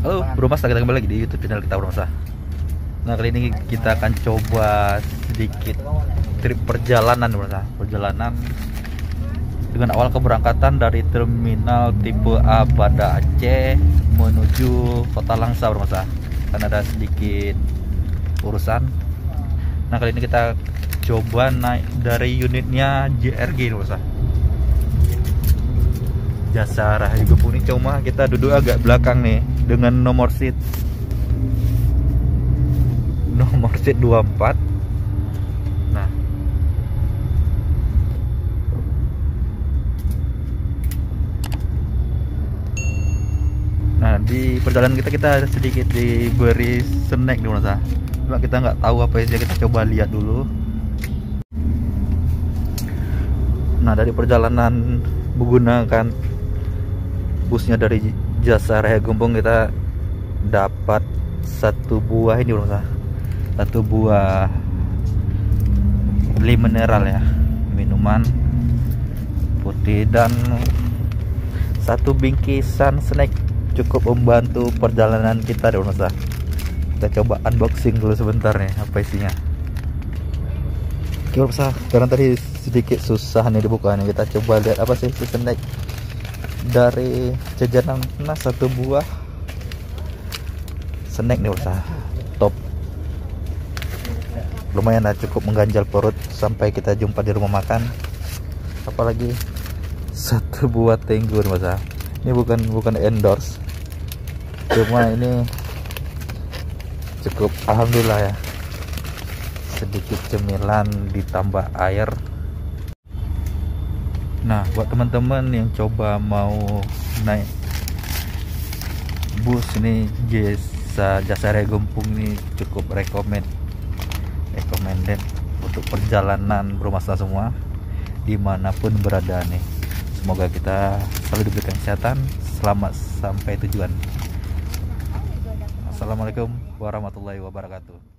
Halo Bro Mas, kita kembali lagi di YouTube channel kita Bro Mas. Nah kali ini kita akan coba sedikit trip perjalanan Bro Mas. Perjalanan dengan awal keberangkatan dari terminal tipe A Banda Aceh menuju Kota Langsa Bro Mas. Karena ada sedikit urusan. Nah kali ini kita coba naik dari unitnya JRG Bro Mas. Jasa Raharja Gempung ini cuma kita duduk agak belakang nih dengan nomor seat 24. Nah di perjalanan kita sedikit diberi snack nih Mas. Cuma kita nggak tahu apa isinya, kita coba lihat dulu. Nah dari perjalanan menggunakan busnya dari Jasa Raharja Gempung kita dapat satu buah ini Bro, satu buah beli mineral ya, minuman putih, dan satu bingkisan snack cukup membantu perjalanan kita Bro. Kita coba unboxing dulu sebentar nih apa isinya. Oke Bro, karena tadi sedikit susah nih dibukanya, kita coba lihat apa sih itu snack dari jajanan. Nah satu buah snack nih Bro, top, lumayan lah, cukup mengganjal perut sampai kita jumpa di rumah makan. Apalagi satu buah Tenggo Bro. Ini bukan endorse, cuma ini cukup alhamdulillah ya, sedikit cemilan ditambah air. Nah buat teman-teman yang coba mau naik bus ini Jasa Raharja Gempung ini cukup recommended untuk perjalanan bermasalah semua dimanapun berada nih. Semoga kita selalu diberikan kesehatan, selamat sampai tujuan. Assalamualaikum warahmatullahi wabarakatuh.